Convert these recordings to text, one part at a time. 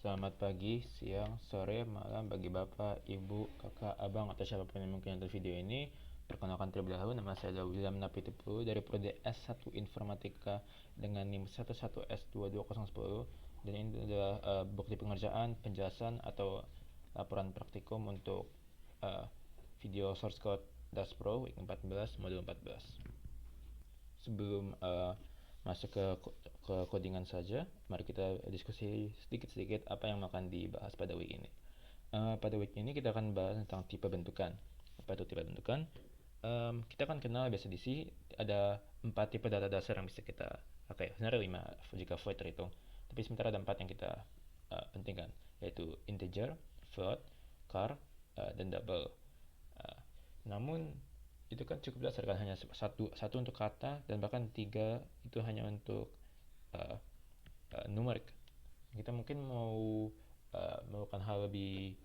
Selamat pagi, siang, sore, malam bagi bapak, ibu, kakak, abang, atau siapapun yang mungkin nonton video ini. Perkenalkan terlebih dahulu, nama saya adalah William Napitupulu dari Prodi S1 Informatika dengan NIM 11S22010. Dan ini adalah bukti pengerjaan, penjelasan, atau laporan praktikum untuk video source code DAS Pro week 14 modul 14. Sebelum masuk ke codingan saja, mari kita diskusi sedikit-sedikit apa yang akan dibahas pada week ini. Pada week ini kita akan bahas tentang tipe bentukan. Apa itu tipe bentukan? Kita akan kenal biasa di sini ada 4 tipe data dasar yang bisa kita pakai. Sebenarnya 5 jika void terhitung. Tapi sementara ada 4 yang kita pentingkan, yaitu integer, float, char, dan double. Namun itu kan cukup dasar kan, hanya satu untuk kata dan bahkan 3 itu hanya untuk numerik. Kita mungkin mau melakukan hal lebih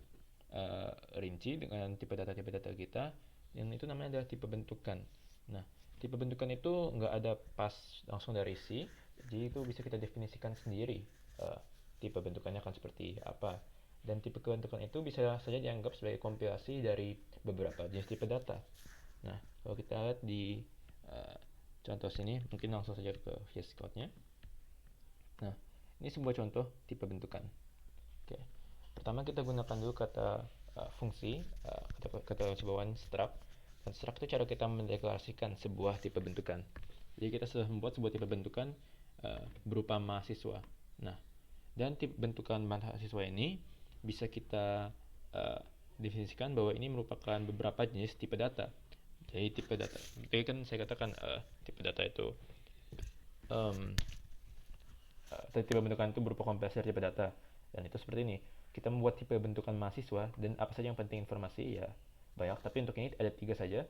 rinci dengan tipe data kita, yang itu namanya adalah tipe bentukan. Nah, tipe bentukan itu nggak ada pas langsung dari C, jadi itu bisa kita definisikan sendiri tipe bentukannya akan seperti apa. Dan tipe bentukan itu bisa saja dianggap sebagai kompilasi dari beberapa jenis tipe data. Nah, kalau kita lihat di contoh sini, mungkin langsung saja ke VS Code-nya. Nah, ini sebuah contoh tipe bentukan. Oke. Pertama kita gunakan dulu kata fungsi, kata sebuahan struct. Dan struct itu cara kita mendeklarasikan sebuah tipe bentukan. Jadi kita sudah membuat sebuah tipe bentukan berupa mahasiswa. Nah, dan tipe bentukan mahasiswa ini bisa kita definisikan bahwa ini merupakan beberapa jenis tipe data. Jadi tipe data, jadi kan saya katakan tipe data itu tipe bentukan itu berupa kompilasi dari tipe data. Dan itu seperti ini, kita membuat tipe bentukan mahasiswa dan apa saja yang penting informasi ya banyak, tapi untuk ini ada 3 saja.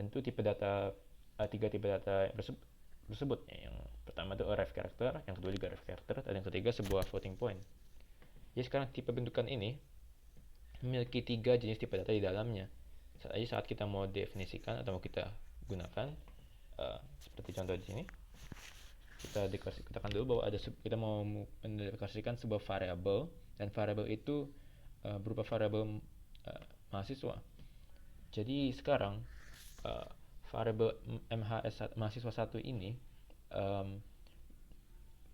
Dan itu tipe data 3 tipe data tersebut. Yang pertama itu ref character, yang kedua juga ref character, dan yang ketiga sebuah floating point. Jadi sekarang tipe bentukan ini memiliki 3 jenis tipe data di dalamnya. Saat kita mau definisikan atau mau kita gunakan, seperti contoh di sini, kita katakan dulu bahwa kita mau mendeklarasikan sebuah variabel, dan variabel itu berupa variabel mahasiswa. Jadi sekarang variabel MHS mahasiswa 1 ini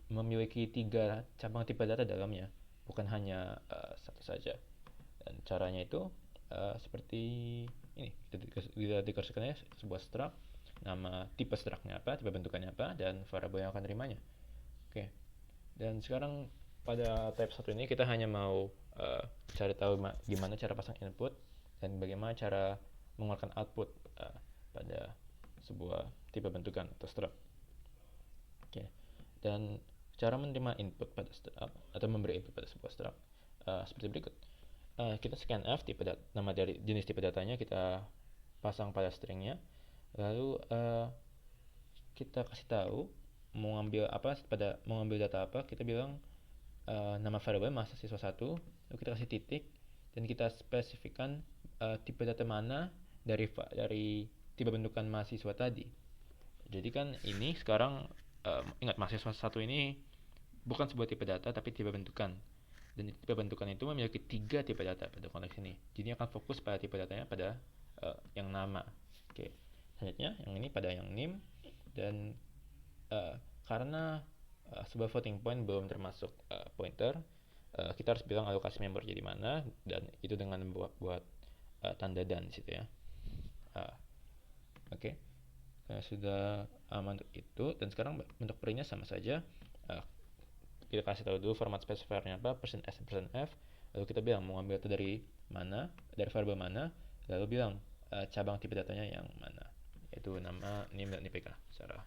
memiliki 3 cabang tipe data dalamnya, bukan hanya satu saja. Dan caranya itu seperti ini, kita deklarasikannya sebuah struct, nama tipe structnya apa, tipe bentukannya apa, dan variabel yang akan terimanya. Oke. Dan sekarang pada type 1 ini kita hanya mau cari tahu gimana cara pasang input dan bagaimana cara mengeluarkan output pada sebuah tipe bentukan atau struct. Oke. Dan cara menerima input pada atau memberi input pada sebuah struct seperti berikut. Kita scanf nama dari jenis tipe datanya, kita pasang pada stringnya, lalu kita kasih tahu mau ngambil data apa, kita bilang nama variabel mahasiswa 1, lalu kita kasih titik dan kita spesifikkan tipe data mana dari tipe bentukan mahasiswa tadi. Jadi kan ini sekarang ingat, mahasiswa 1 ini bukan sebuah tipe data tapi tipe bentukan. Dan tipe bentukan itu memiliki 3 tipe data pada konteks ini. Jadi akan fokus pada tipe datanya pada yang nama. Oke. Selanjutnya yang ini pada yang name, dan karena sebuah floating point belum termasuk pointer, kita harus bilang alokasi member jadi mana, dan itu dengan buat tanda dan di situ ya. Oke. Sudah aman untuk itu, dan sekarang bentuk perinya sama saja. Kita kasih tahu dulu format specifiernya apa, %s dan %f, lalu kita bilang mau ambil itu dari mana, dari variabel mana, lalu bilang cabang tipe datanya yang mana, yaitu nama, name, dan IPK secara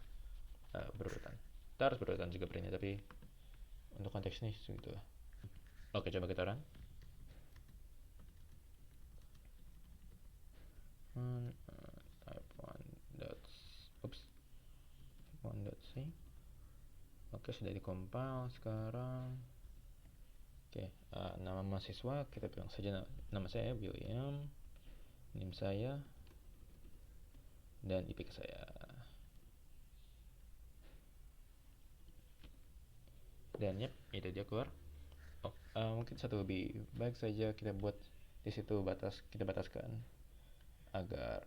berurutan. Kita harus berurutan juga perinya, tapi untuk konteks ini segitu lah. Oke, coba kita run. Type 1.c. Oke, sudah dikompil sekarang. Oke, nama mahasiswa kita bilang saja nama saya William, name saya, dan IPK saya. Dan yep, itu dia keluar. Mungkin mungkin satu lebih baik saja kita buat di situ kita bataskan agar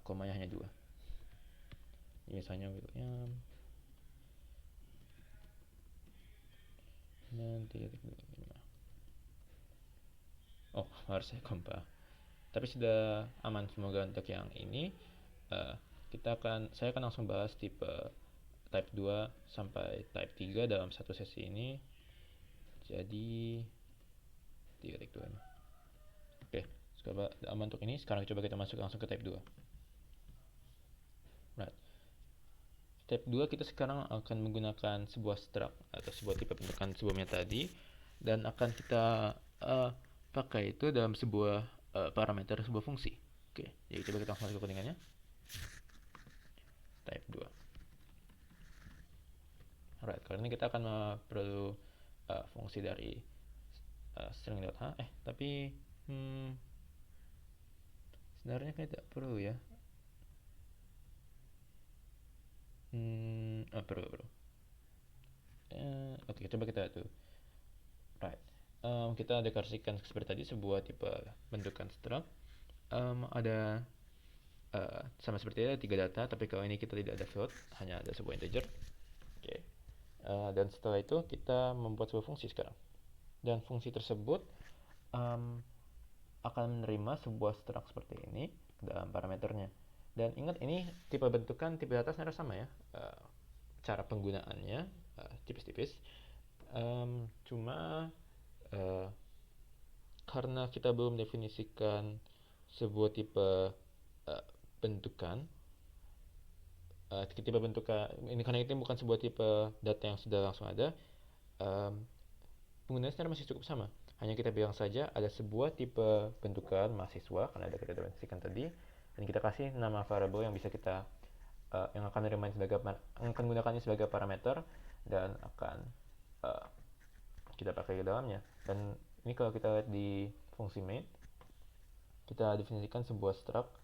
komanya hanya 2. Misalnya William nanti harus saya kompa, tapi sudah aman semoga untuk yang ini. Saya akan langsung bahas tipe type 2 sampai type 3 dalam satu sesi ini. Jadi 3 type 2 ini. Oke, coba aman untuk ini. Sekarang coba kita masuk langsung ke type 2. Right. Type 2 kita sekarang akan menggunakan sebuah struct atau sebuah tipe bentukan sebelumnya tadi, dan akan kita pakai itu dalam sebuah parameter sebuah fungsi. Oke, jadi coba kita langsung masuk ke codingannya. Type 2. Alright, kali ini kita akan perlu fungsi dari string.h. Tapi sebenarnya kayak tidak perlu ya. Perlu. Oke, coba kita tuh. Right. Kita deklarasikan seperti tadi sebuah tipe bentukan struct. Ada sama seperti ada 3 data, tapi kalau ini kita tidak ada float, hanya ada sebuah integer. Oke. Dan setelah itu kita membuat sebuah fungsi sekarang. Dan fungsi tersebut akan menerima sebuah struct seperti ini dalam parameternya. Dan ingat, ini tipe bentukan, tipe data sebenarnya sama ya. Cara penggunaannya tipis-tipis. Cuma karena kita belum definisikan sebuah tipe bentukan, tipe bentukan ini, karena itu bukan sebuah tipe data yang sudah langsung ada, penggunaannya sebenarnya masih cukup sama. Hanya kita bilang saja ada sebuah tipe bentukan mahasiswa karena ada kita definisikan tadi, dan kita kasih nama variable yang bisa kita yang akan gunakannya sebagai parameter dan akan kita pakai ke dalamnya. Dan ini kalau kita lihat di fungsi main, kita definisikan sebuah struct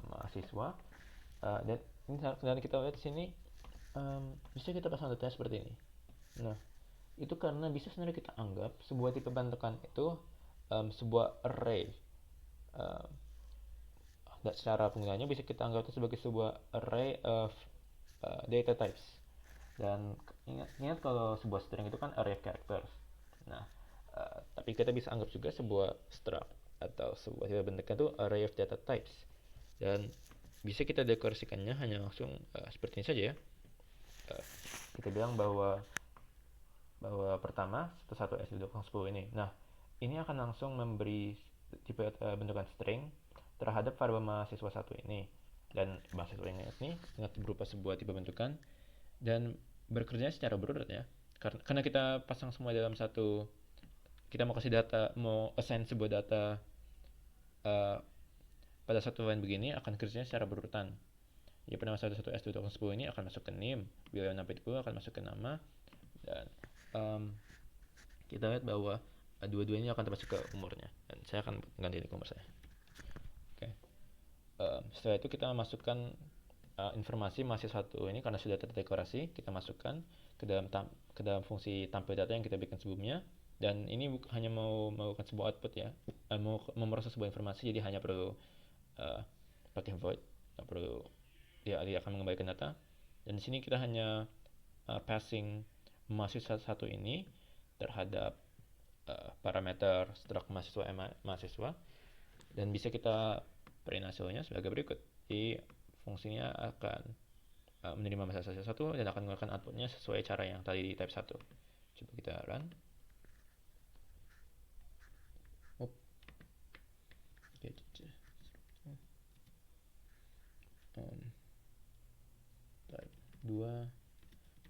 mahasiswa, dan kita lihat di sini bisa kita pasang datanya seperti ini. Nah, itu karena bisa sebenarnya kita anggap sebuah tipe bentukan itu sebuah array. Dan secara penggunaannya bisa kita anggap itu sebagai sebuah array of data types. Dan ingat kalau sebuah string itu kan array of characters. Nah, tapi kita bisa anggap juga sebuah struct atau sebuah tipe bentukan itu array of data types. Dan bisa kita deklarasikannya hanya langsung seperti ini saja ya. Kita bilang bahwa pertama 11s10 ini. Nah, ini akan langsung memberi tipe bentukan string terhadap variabel mahasiswa 1 ini. Dan mahasiswa ini ingat berupa sebuah tipe bentukan dan bekerja secara berurut ya. Karena kita pasang semua dalam satu, kita mau kasih data, mau assign sebuah data pada satu line begini, akan kerjanya secara berurutan. Ya, pada masa 11s2010 ini akan masuk ke name, William Napitku akan masuk ke nama, dan kita lihat bahwa dua-duanya akan termasuk ke umurnya, dan saya akan ganti ke umur saya. Oke. Setelah itu kita masukkan informasi mahasiswa 1 ini, karena sudah terdekorasi, kita masukkan ke dalam fungsi tampil data yang kita berikan sebelumnya. Dan ini hanya mau melakukan sebuah output ya, mau memproses sebuah informasi, jadi hanya perlu pakai void, nggak perlu dia akan mengembalikan data. Dan di sini kita hanya passing mahasiswa 1 ini terhadap parameter struct mahasiswa, dan bisa kita print hasilnya sebagai berikut. Jadi fungsinya akan menerima mahasiswa 1 dan akan menggunakan outputnya sesuai cara yang tadi di type 1. Coba kita run.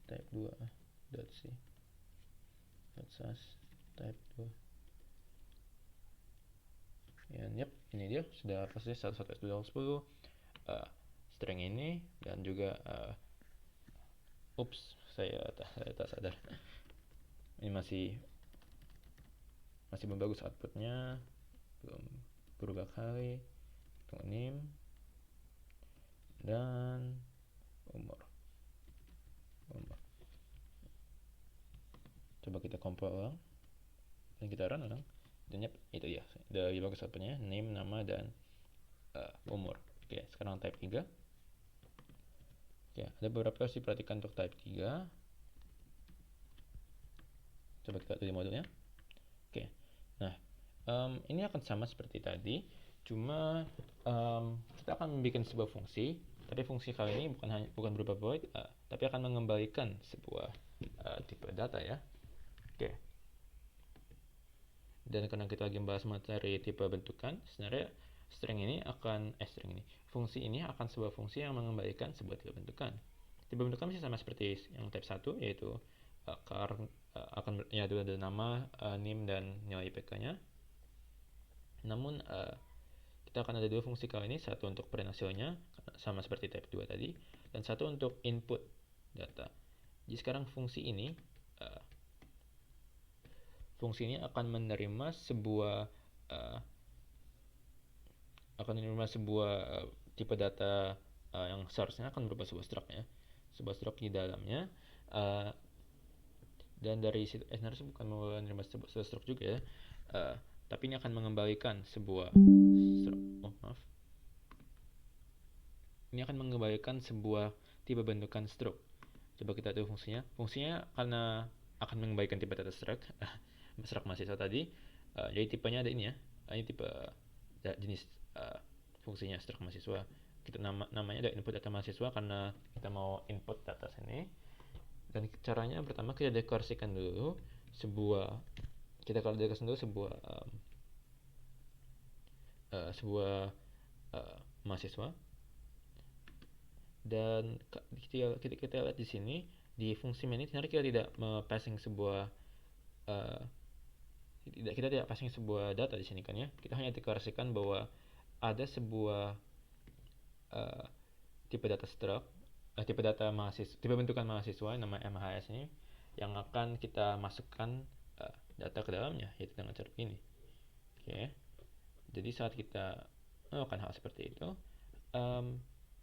type 2.c .sas type 2. Yep, ini dia sudah proses 11s2010 string ini, dan juga saya tak sadar, ini masih belum bagus outputnya, belum berubah kali. Tunggu name dan umur. Coba kita compile ulang. dan kita run ulang. Dan itu dia, dari bagus outputnya, name, nama, dan umur. Oke, sekarang type 3. Oke, ada beberapa harus diperhatikan untuk type 3. Coba kita tulis modulnya. Oke, nah ini akan sama seperti tadi, cuma kita akan membuat sebuah fungsi, tapi fungsi kali ini bukan berupa void, tapi akan mengembalikan sebuah tipe data ya. Oke. Dan karena kita lagi membahas materi tipe bentukan, sebenarnya fungsi ini akan sebuah fungsi yang mengembalikan sebuah tipe bentukan. Tipe bentukan masih sama seperti yang type 1, yaitu akan yaitu ada nama, name, dan nilai IPK-nya. Namun kita akan ada dua fungsi kali ini, satu untuk print hasilnya sama seperti type 2 tadi, dan satu untuk input data. Jadi sekarang fungsi ini akan menerima sebuah tipe data yang seharusnya akan berupa sebuah struct ya, sebuah struct di dalamnya, dan dari situ sebenarnya bukan menerima sebuah struct juga ya, tapi ini akan mengembalikan sebuah ini akan mengembalikan sebuah tipe bentukan struct. Coba kita tahu fungsinya karena akan mengembalikan tipe data struct mahasiswa tadi, jadi tipenya ada ini ya, ini tipe jenis fungsinya struct mahasiswa. Kita namanya ada input data mahasiswa karena kita mau input data sini. Dan caranya pertama kita deklarasikan dulu sebuah mahasiswa. Dan kita lihat di sini di fungsi main ini sebenarnya kita tidak passing sebuah kita tidak passing sebuah data di sini kan ya. Kita hanya deklarasikan bahwa ada sebuah tipe data struct, tipe bentukan mahasiswa nama MHS ini yang akan kita masukkan data ke dalamnya, yaitu dengan cara ini. Oke. Jadi saat kita melakukan hal seperti itu,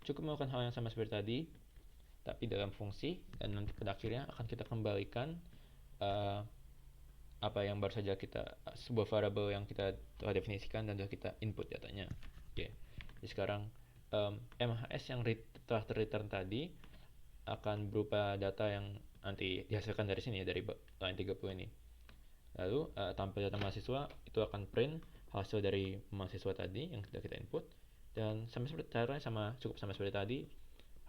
cukup melakukan hal yang sama seperti tadi, tapi dalam fungsi, dan nanti pada akhirnya akan kita kembalikan apa yang baru saja sebuah variable yang kita telah definisikan dan sudah kita input datanya. Oke. Jadi sekarang MHS yang telah terreturn tadi akan berupa data yang nanti dihasilkan dari sini, dari line 30 ini. Lalu tampil data mahasiswa itu akan print hasil dari mahasiswa tadi yang sudah kita input, dan caranya cukup sama seperti tadi,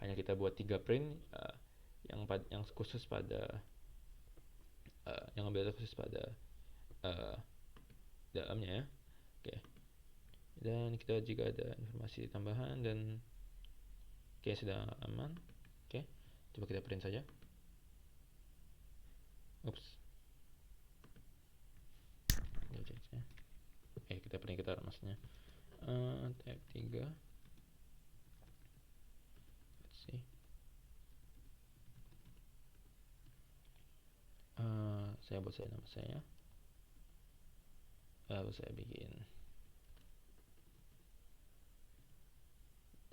hanya kita buat 3 print yang khusus pada yang ambil khusus pada dalamnya ya. Oke. Dan kita juga ada informasi tambahan, dan sudah aman. Oke. Coba kita print saja. Kita print maksudnya type 3. Let's see. Saya buat nama saya, lalu saya bikin,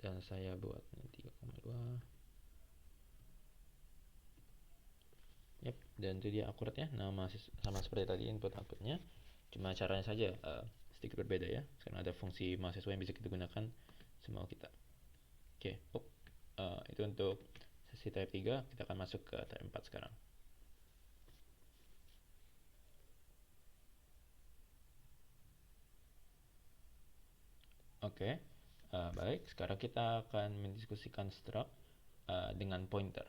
dan saya buat 3,2. Dan itu dia akurat ya, nama sama seperti tadi input outputnya, cuma caranya saja sedikit berbeda ya. Karena ada fungsi mahasiswa yang bisa kita gunakan semau kita. Oke. Itu untuk sesi type 3. Kita akan masuk ke type 4 sekarang. Oke. Baik, sekarang kita akan mendiskusikan struct dengan pointer.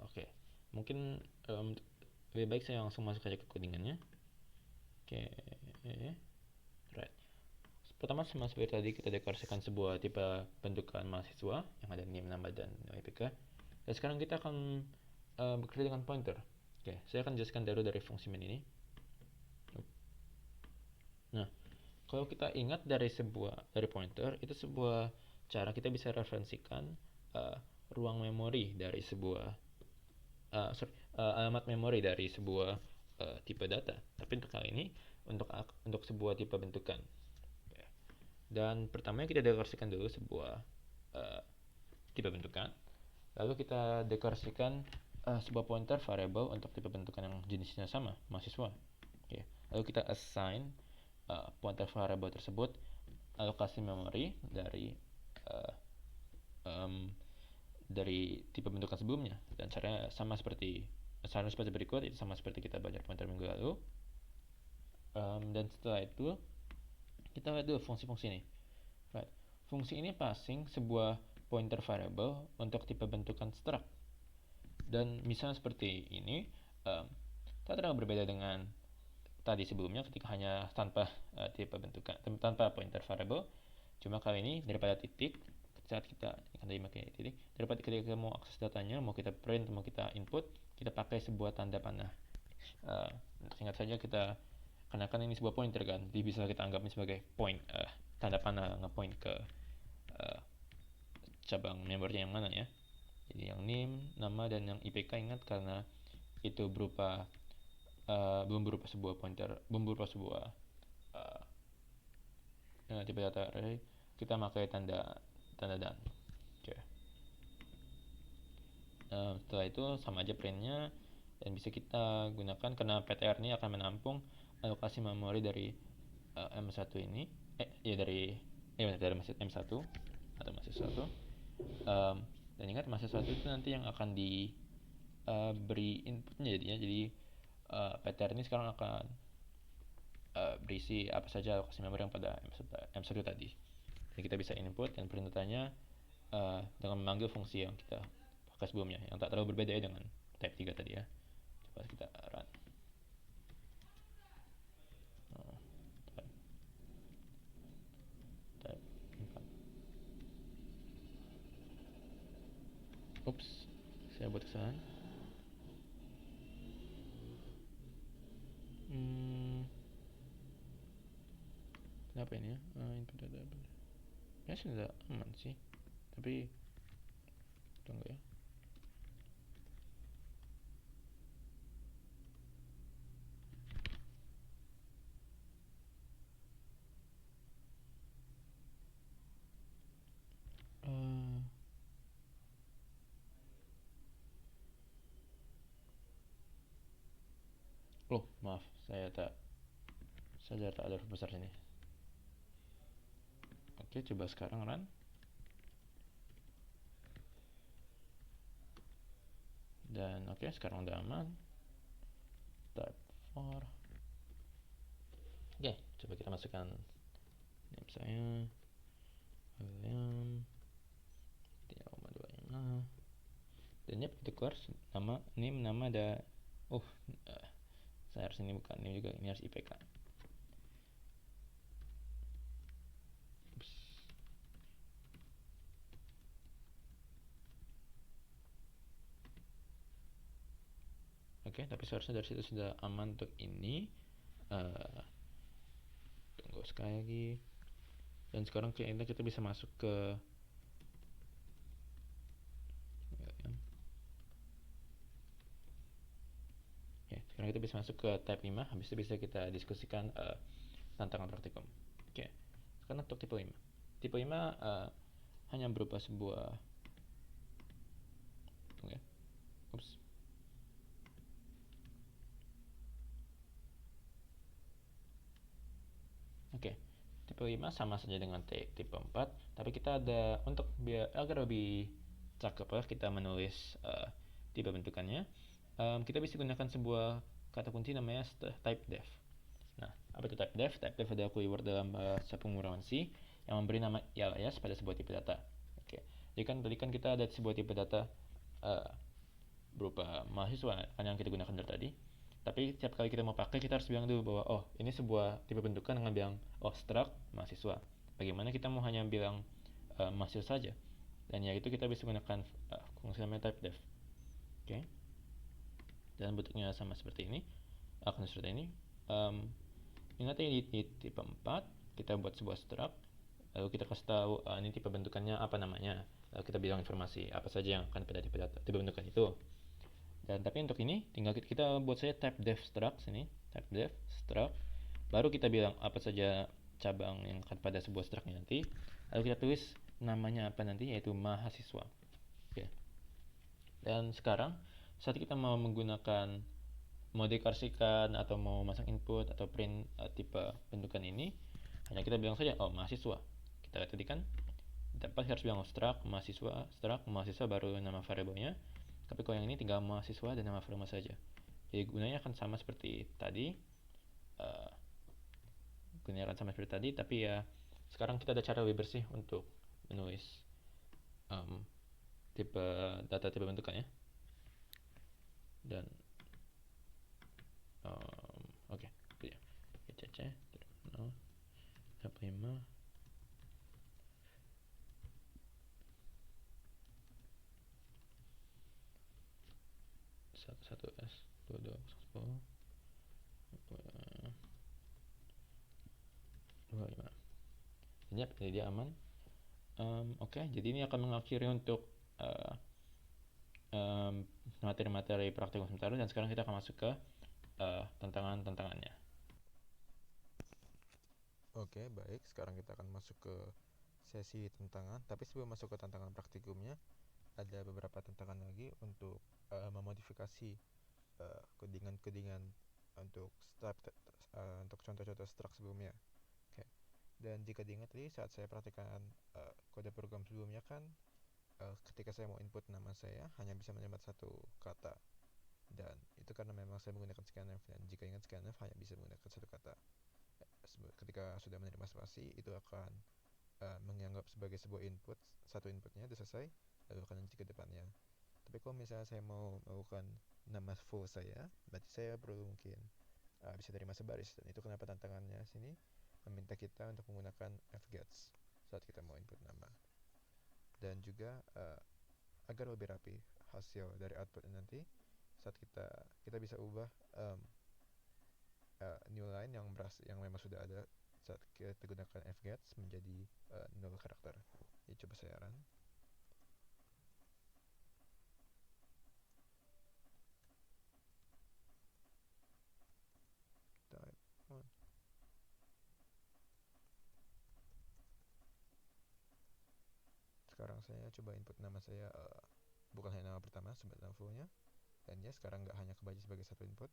Oke. Mungkin lebih baik saya langsung masuk aja ke codingannya. Oke. Right. Pertama, sama seperti tadi, kita deklarasikan sebuah tipe bentukan mahasiswa yang ada name, nama, dan nilai IPK. Dan sekarang kita akan bekerja dengan pointer. Oke, saya akan jelaskan dulu dari fungsi main ini. Nah, kalau kita ingat dari pointer, itu sebuah cara kita bisa referensikan ruang memori dari alamat memori dari sebuah tipe data. Tapi untuk kali ini untuk sebuah tipe bentukan. Dan pertama kita deklarasikan dulu sebuah tipe bentukan. Lalu kita deklarasikan sebuah pointer variable untuk tipe bentukan yang jenisnya sama, mahasiswa. Oke. lalu kita assign pointer variable tersebut alokasi memori dari tipe bentukan sebelumnya. Dan caranya sama seperti berikut, itu sama seperti kita belajar pointer minggu lalu. Dan setelah itu kita lihat dulu fungsi-fungsi ini. Right. Fungsi ini passing sebuah pointer variable untuk tipe bentukan struct. Dan misalnya seperti ini, tak terlalu berbeda dengan tadi sebelumnya ketika hanya tanpa tipe bentukan, tanpa pointer variable. Cuma kali ini daripada titik, saat kita akan pakai titik, daripada ketika kita mau akses datanya, mau kita print, mau kita input, kita pakai sebuah tanda panah. Ingat saja kita kenakan ini sebuah pointer kan, jadi bisa kita anggap ini sebagai point, tanda panah ngepoint ke cabang membernya yang mana ya. Jadi yang name, nama, dan yang IPK ingat karena itu berupa belum berupa sebuah pointer, belum berupa sebuah tipe data array, kita pakai tanda dan. Okay. Setelah itu sama aja printnya, dan bisa kita gunakan karena PTR ini akan menampung alokasi memori dari M1 ini, dari M1 atau mahasiswa 1. Dan ingat mahasiswa 1 itu nanti yang akan diberi inputnya jadinya. Jadi PTR ini sekarang akan berisi apa saja alokasi memori yang pada M1 tadi. Jadi kita bisa input dan perintatannya dengan memanggil fungsi yang kita pakai sebelumnya, yang tak terlalu berbeda ya dengan type 3 tadi ya. Coba kita run. Type 4. Oops, saya buat kesalahan. Kenapa ini ya? Input data ya sudah aman sih, tapi tunggu ya. Oh maaf, saya tak ada besar sini. Oke, coba sekarang run. Dan oke, sekarang udah aman. Type 4. Oke, coba kita masukkan name saya William 3,25. Dan ya, itu keluar nama, name, nama, ada saya harus ini bukan name juga, ini harus IPK. Oke, tapi seharusnya dari situ sudah aman untuk ini. Tunggu sekali lagi. Dan sekarang kita bisa masuk ke sekarang kita bisa masuk ke tab 5. Habis itu bisa kita diskusikan tantangan praktikum. Oke, sekarang untuk tipe 5. Tipe 5 hanya berupa sebuah tipe 5 sama saja dengan tipe 4, tapi kita ada, untuk agar lebih cakep lah kita menulis tipe bentukannya, kita bisa gunakan sebuah kata kunci namanya type def. Nah, apa itu type def? Type def adalah keyword dalam bahasa pemrograman C yang memberi nama alias pada sebuah tipe data. Oke, jadi kan tadi kan kita ada sebuah tipe data berupa mahasiswa kan yang kita gunakan dari tadi. Tapi setiap kali kita mau pakai, kita harus bilang dulu bahwa ini sebuah tipe bentukan dengan bilang struct mahasiswa. Bagaimana kita mau hanya bilang mahasiswa saja? Dan ya itu kita bisa gunakan fungsi namanya type def. Oke. Dan bentuknya sama seperti ini. Akan seperti ini. Ingat ya, di tipe 4 kita buat sebuah struct, lalu kita kasih tahu ini tipe bentukannya apa namanya. Lalu kita bilang informasi apa saja yang akan pada tipe bentukan itu. Dan tapi untuk ini tinggal kita buat saja type def struct sini, type def struct, baru kita bilang apa saja cabang yang akan pada sebuah struct nanti, lalu kita tulis namanya apa nanti, yaitu mahasiswa. Oke. Dan sekarang saat kita mau menggunakan mau dekarsikan atau mau masang input atau print tipe bentukan ini, hanya kita bilang saja oh mahasiswa. Kita lihat tadi kan dapat harus bilang struct mahasiswa baru nama variabelnya. Tapi kalau yang ini tinggal mahasiswa dan nama variabel saja. Jadi gunanya akan sama seperti tadi. uh, Gunanya akan sama seperti tadi, tapi ya sekarang kita ada cara lebih bersih untuk menulis um, tipe data tipe bentukannya. Dan oke, ya cc 0 F5. Satu S 22 10 25. Jadi dia aman. Oke, jadi ini akan mengakhiri untuk materi-materi praktikum sementara, dan sekarang kita akan masuk ke tantangan-tantangannya. Oke, baik. Sekarang kita akan masuk ke sesi tantangan. Tapi sebelum masuk ke tantangan praktikumnya, ada beberapa tantangan lagi untuk memodifikasi codingan-codingan untuk untuk contoh-contoh struct sebelumnya. Oke. Dan jika diingat tadi saat saya praktikkan kode program sebelumnya kan, ketika saya mau input nama saya hanya bisa menyebut satu kata. Dan itu karena memang saya menggunakan scanf, dan jika ingat scanf hanya bisa menggunakan satu kata. Ketika sudah menerima spasi, itu akan menganggap sebagai sebuah input, satu inputnya sudah selesai, lalu akan lanjut ke depannya. Tapi kalau misalnya saya mau melakukan nama full saya, berarti saya perlu mungkin bisa terima sebaris, dan itu kenapa tantangannya sini meminta kita untuk menggunakan fgets saat kita mau input nama. Dan juga agar lebih rapi hasil dari output nanti, saat kita bisa ubah new line yang memang sudah ada saat kita gunakan fgets menjadi null karakter. Jadi coba saya run. Type 1. Sekarang saya coba input nama saya, bukan hanya nama pertama sebagai nama fullnya, dan ya sekarang nggak hanya kebaca sebagai satu input.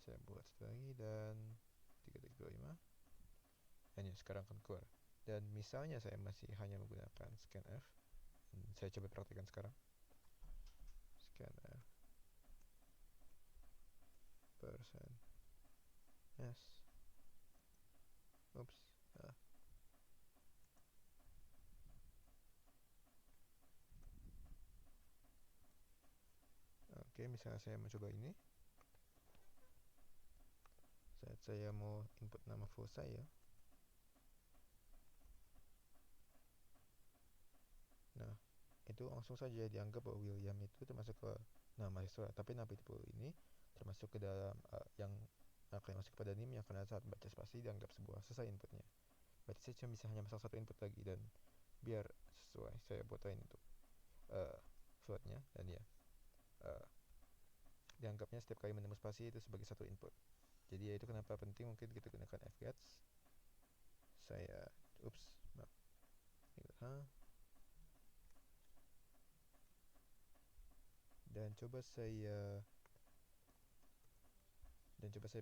Saya buat lagi dan 3.5, dan ya sekarang akan keluar. Dan misalnya saya masih hanya menggunakan scanf, saya coba praktikkan sekarang. Scanf persen s. Oops. Oke, misalnya saya mencoba ini. Saat saya mau input nama full saya, nah itu langsung saja dianggap bahwa William itu termasuk ke nama mahasiswa, tapi nama itu ini termasuk ke dalam yang akan masuk kepada NIM yang karena saat baca spasi dianggap sebuah selesai inputnya. Berarti saya cuma bisa hanya masang satu input lagi, dan biar sesuai saya buat lain untuk floatnya, dan ya dianggapnya setiap kali menemu spasi itu sebagai satu input. Jadi ya itu kenapa penting mungkin kita gunakan fgets. Saya dan coba saya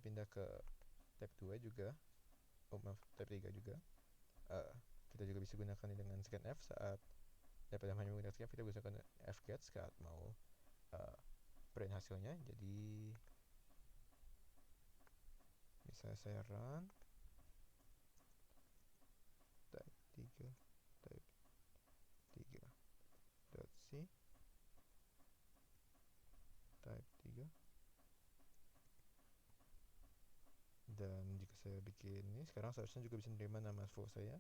pindah ke tab 2 juga. Tab 3 juga. Kita juga bisa gunakan ini dengan scanf saat daripada hanya menggunakan scanf, kita gunakan fgets saat mau print hasilnya. Jadi misalnya saya run type 3 .c type 3, dan jika saya bikin ini sekarang seharusnya juga bisa menerima nama full saya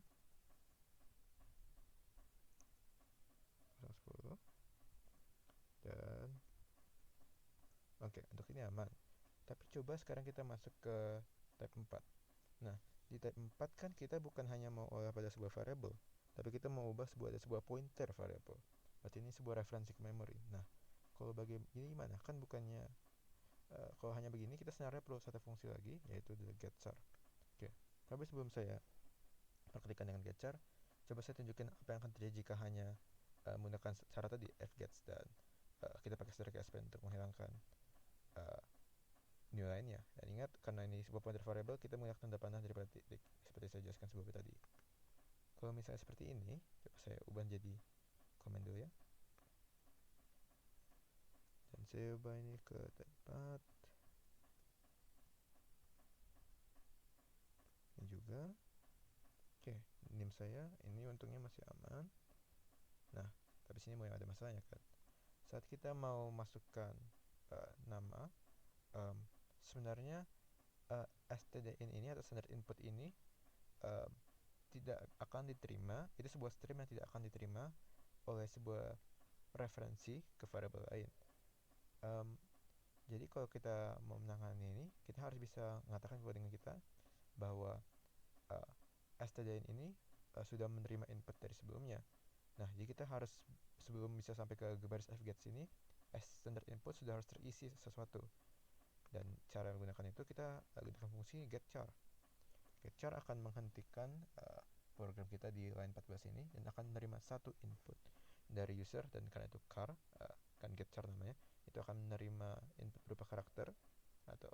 10, dan oke, untuk ini aman. Tapi coba sekarang kita masuk ke tab 4. Nah, di tab 4 kan kita bukan hanya mau olah pada sebuah variable, tapi kita mau ubah sebuah pointer variable. Berarti ini sebuah referensi ke memori. Nah, kalau bagi ini gimana? Kan bukannya kalau hanya begini kita sebenarnya perlu satu fungsi lagi, yaitu the getchar. Oke. Tapi sebelum saya praktikkan dengan getchar, coba saya tunjukin apa yang akan terjadi jika hanya menggunakan cara tadi fgets, dan kita pakai static span untuk menghilangkan nilainya. Dan ingat, karena ini sebuah pointer variable, kita menggunakan tanda panah daripada titik seperti saya jelaskan sebelumnya tadi. Kalau misalnya seperti ini, coba saya ubah jadi komen dulu ya, dan saya ubah ini ke tempat ini juga. Oke, nim saya ini untungnya masih aman. Nah, tapi sini mulai ada masalahnya kan. Saat kita mau masukkan nama, sebenarnya stdin ini atau standard input ini tidak akan diterima. Itu sebuah stream yang tidak akan diterima oleh sebuah referensi ke variabel lain. Jadi kalau kita mau menangani ini, kita harus bisa mengatakan kepada dengan kita bahwa stdin ini sudah menerima input dari sebelumnya. Nah, jadi kita harus, sebelum bisa sampai ke garis fgets ini, standard input sudah harus terisi sesuatu. Dan cara menggunakan itu, kita gunakan fungsi getChar. GetChar akan menghentikan program kita di line 14 ini dan akan menerima satu input dari user, dan karena itu char, kan getChar namanya, itu akan menerima input berupa karakter, atau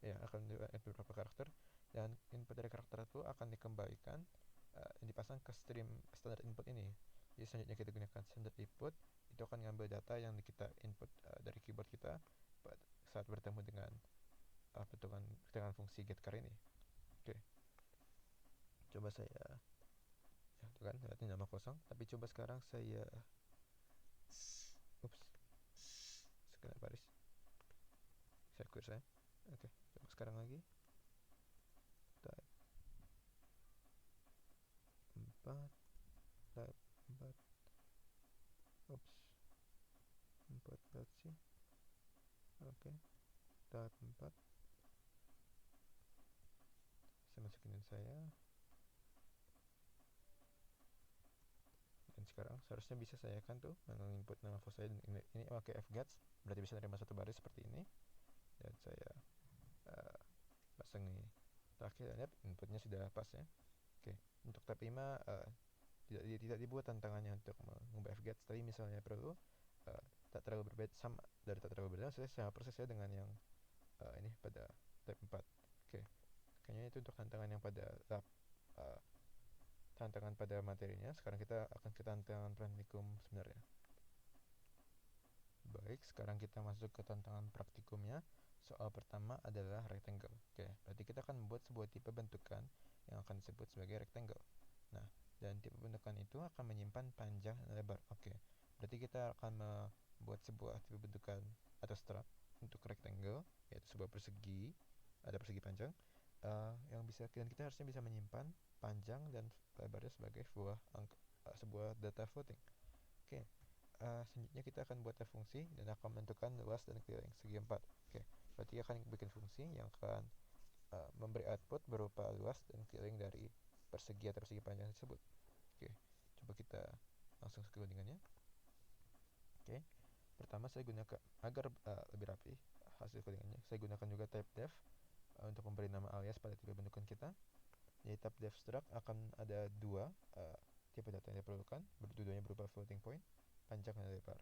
ya akan menerima input berupa karakter, dan input dari karakter itu akan dikembalikan yang dipasang ke stream standard input ini. Jadi selanjutnya kita gunakan standard input, itu akan ngambil data yang kita input dari keyboard kita saat bertemu dengan dengan fungsi getChar ini. Oke, coba saya, ya itu kan berarti nama kosong, tapi coba sekarang saya sekedar baris, saya clear saya. Oke, coba sekarang lagi type 4 type 4 4.c. Oke, type 4, saya masukin saya, dan sekarang seharusnya bisa saya kan tuh menginput nama file saya, dan ini pakai fgets, berarti bisa menerima satu baris seperti ini. Dan saya pasang nih terakhir, lihat inputnya sudah pas ya. Oke, untuk tab 5 tidak dibuat tantangannya untuk mengubah fgets, tapi misalnya perlu tak terlalu berbeda, sama dari tak terlalu berbeda, saya prosesnya dengan yang ini pada tab 4. Oke, kayaknya itu untuk tantangan yang pada tantangan pada materinya. Sekarang kita akan ke tantangan praktikum sebenarnya. Baik, sekarang kita masuk ke tantangan praktikumnya. Soal pertama adalah rectangle. Oke, berarti kita akan membuat sebuah tipe bentukan yang akan disebut sebagai rectangle. Nah, dan tipe bentukan itu akan menyimpan panjang dan lebar. Oke, berarti kita akan membuat sebuah tipe bentukan atau struct untuk rectangle, yaitu sebuah persegi, ada persegi panjang, yang bisa, dan kita harusnya bisa menyimpan panjang dan lebarnya sebagai sebuah data floating. Oke, selanjutnya kita akan buat fungsi dan akan menentukan luas dan keliling segi 4. Oke, berarti akan bikin fungsi yang akan memberi output berupa luas dan keliling dari persegi atau persegi panjang tersebut. Oke, coba kita langsung ke codingannya. Oke, pertama saya gunakan, agar lebih rapi hasil codingannya, saya gunakan juga type def untuk memberi nama alias pada tipe bentukan kita. Jadi type def struct akan ada dua tipe data yang diperlukan, dua-duanya berupa floating point, panjang dan lebar,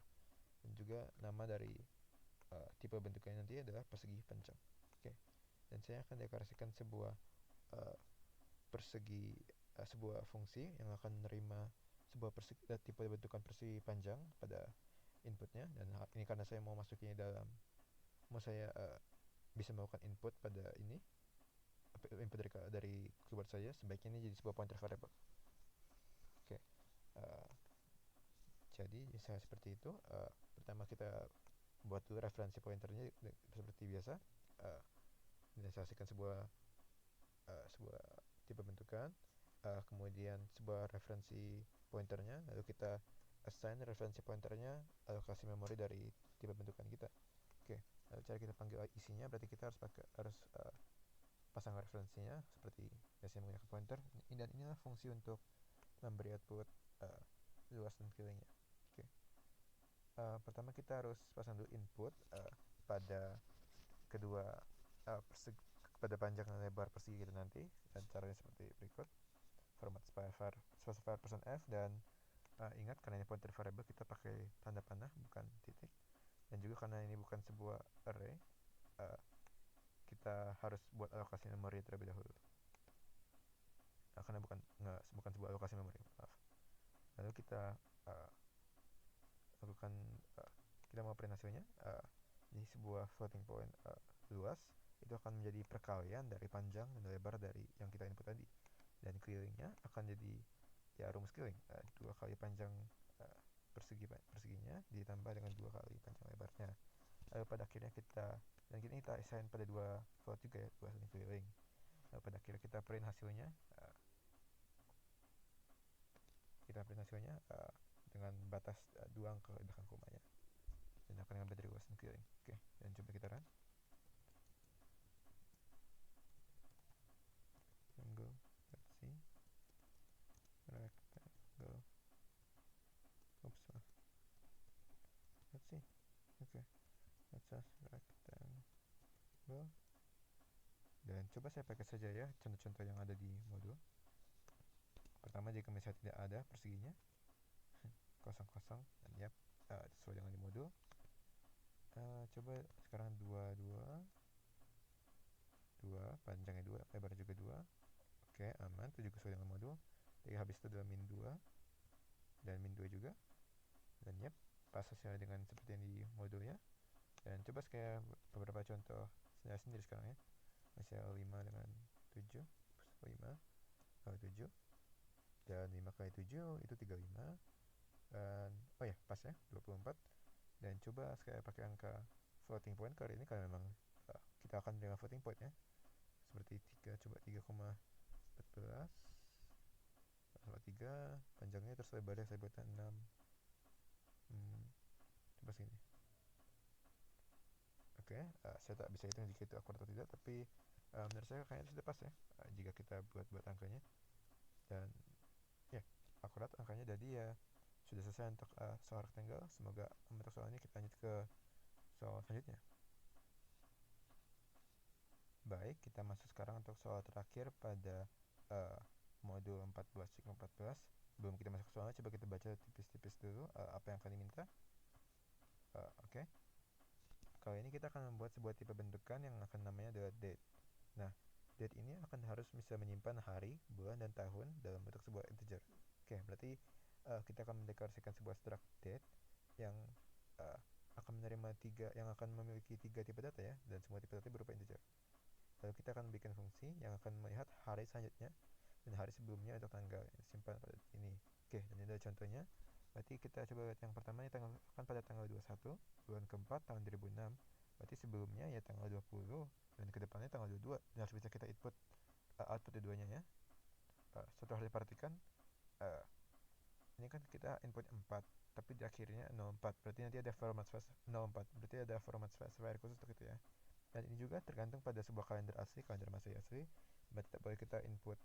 dan juga nama dari tipe bentukannya nanti adalah persegi panjang. Oke, dan saya akan deklarasikan sebuah sebuah fungsi yang akan menerima sebuah tipe bentukan persegi panjang pada inputnya. Dan ini karena saya mau masukinnya dalam, mau saya bisa melakukan input pada ini, input dari keyboard saya, sebaiknya ini jadi sebuah pointer variable. Oke, jadi misalnya seperti itu. Pertama kita buat dulu referensi pointernya seperti biasa, mendefinisikan sebuah tipe bentukan, kemudian sebuah referensi pointernya, lalu kita assign referensi pointernya alokasi memori dari tipe bentukan kita. Oke, lalu cara kita panggil isinya, berarti kita harus pasang referensinya seperti biasanya menggunakan pointer, dan inilah fungsi untuk memberi output luas dan kelilingnya. Oke, pertama kita harus pasang dulu input pada kedua pada panjang dan lebar persegi kita nanti, dan caranya seperti berikut. Format specifier %f, dan ingat karena ini pointer variable kita pakai tanda panah bukan titik. Dan juga karena ini bukan sebuah array, kita harus buat alokasi memori terlebih dahulu. Karena bukan sebuah alokasi memori, maaf. Lalu kita lakukan kita mau print hasilnya. Ini sebuah floating point luas, itu akan menjadi perkalian dari panjang dan lebar dari yang kita input tadi, dan kelilingnya akan jadi ya rumus keliling, 2 kali panjang perseginya ditambah dengan 2 kali panjang lebarnya. Lalu pada akhirnya kita assign pada 2 float juga ya, 2 saling keliling. Lalu pada akhirnya kita print hasilnya dengan batas 2 angka di belakang komanya, dan akan ngambil dari luasan keliling. Oke, dan coba kita run. Rectangle, let's see, rectangle, oops, let's see, oke, let's just rectangle, dan coba saya pakai saja ya contoh-contoh yang ada di modul. Pertama, jika misalnya tidak ada perseginya, kosong-kosong, dan yap, sesuai dengan di modul. Coba sekarang 2, panjangnya 2, lebar juga 2. Oke, aman, itu juga sesuai dengan modul. Jadi habis itu adalah min 2 dan min 2 juga, dan yap, pas hasilnya dengan seperti yang di modulnya. Dan coba sekali beberapa contoh sendiri sekarang ya. Misal 5 dengan 7, 5 kali 7, dan 5 kali 7 itu 35, dan oh ya pas ya 24. Dan coba sekali pakai angka floating point kali ini, karena memang kita akan dengan floating point ya, seperti 3, coba 3,14 sama 3 panjangnya, terus lebarnya saya buat 6. Coba segini. Oke, saya tak bisa hitung jika itu akurat atau tidak, tapi menurut saya kayaknya sudah pas ya, jika kita buat angkanya. Dan ya, akurat angkanya. Jadi ya sudah selesai untuk soal rectangle. Semoga untuk soal ini kita lanjut ke soal selanjutnya. Baik, kita masuk sekarang untuk soal terakhir pada modul 14 siklus 14. Sebelum kita masuk ke soalnya, coba kita baca tipis-tipis dulu apa yang akan diminta. Oke. Kali ini kita akan membuat sebuah tipe bentukan yang akan namanya adalah date. Nah, date ini akan harus bisa menyimpan hari, bulan, dan tahun dalam bentuk sebuah integer. Oke, berarti kita akan mendeklarasikan sebuah struct date yang akan memiliki 3 tipe data ya, dan semua tipe data berupa integer. Lalu kita akan bikin fungsi yang akan melihat hari selanjutnya dan hari sebelumnya untuk tanggal yang disimpan pada ini. Oke, dan ini adalah contohnya. Berarti kita coba lihat yang pertama, ini akan pada tanggal 21 bulan keempat tahun 2006. Berarti sebelumnya ya tanggal 20, dan kedepannya tanggal 22, dan harus bisa kita output dua-duanya ya. Setelah diperhatikan, ini kan kita input 4, tapi di akhirnya 04, berarti nanti ada format berarti ada format specifier khusus untuk itu ya. Dan ini juga tergantung pada sebuah kalender Masehi asli. Berarti tidak boleh kita input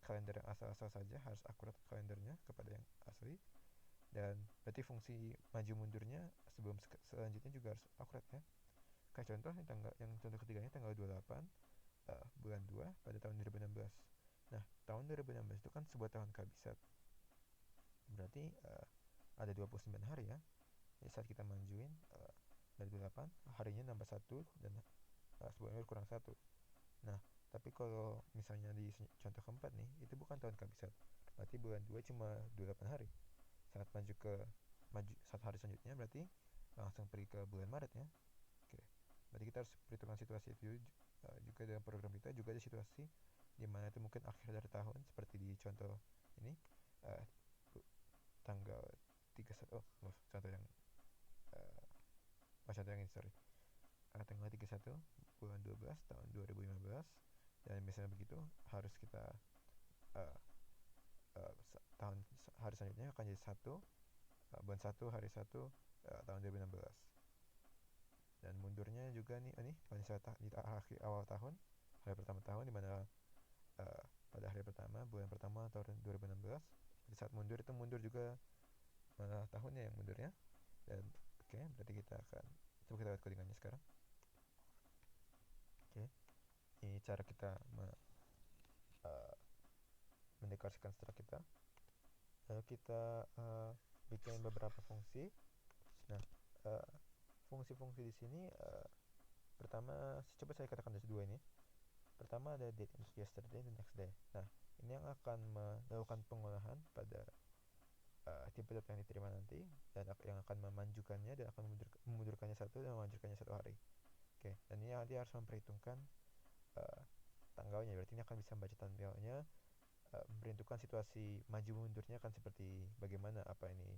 kalender yang asal-asal saja, harus akurat kalendernya kepada yang asli. Dan berarti fungsi maju mundurnya selanjutnya juga harus akurat ya. Kayak contoh yang contoh ketiganya tanggal 28 bulan 2 pada tahun 2016. Nah, tahun 2016 itu kan sebuah tahun kabisat. Berarti ada 29 hari ya. Jadi saat kita majuin dari 28, harinya nambah 1 dan sebuah umur kurang 1. Nah, tapi kalau misalnya di contoh keempat nih, itu bukan tahun kabisat. Berarti bulan 2 cuma 28 hari. Saat saat hari selanjutnya berarti langsung pergi ke bulan Maret ya. Oke. Berarti kita harus perhitungkan situasi itu juga dalam program kita. Juga ada situasi di mana itu mungkin akhir dari tahun, seperti di contoh ini tanggal 31, contoh yang tanggal 31 bulan 12 tahun 2015. Dan misalnya begitu, harus kita hari selanjutnya akan jadi 1 bulan 1 hari 1 tahun 2016. Dan mundurnya juga nih paling di awal tahun, hari pertama tahun, dimana pada hari pertama bulan pertama tahun 2016. Di saat mundur itu mundur juga tahunnya yang mundurnya. Dan oke, berarti kita akan coba kita lihat codingannya sekarang. Oke, ini cara kita mendeklarasikan struct kita. Lalu kita bikin beberapa fungsi. Nah, fungsi-fungsi di sini pertama coba saya katakan ada dua ini. Pertama ada date untuk yesterday dan next day. Nah, ini yang akan melakukan pengolahan pada tipe data yang diterima nanti, dan yang akan memajukannya dan akan memundurkannya satu dan memajukannya satu hari. Oke, dan ini nanti harus memperhitungkan tanggalnya. Berarti ini akan bisa membaca tanggalnya, memperhitungkan situasi maju mundurnya akan seperti bagaimana, apa ini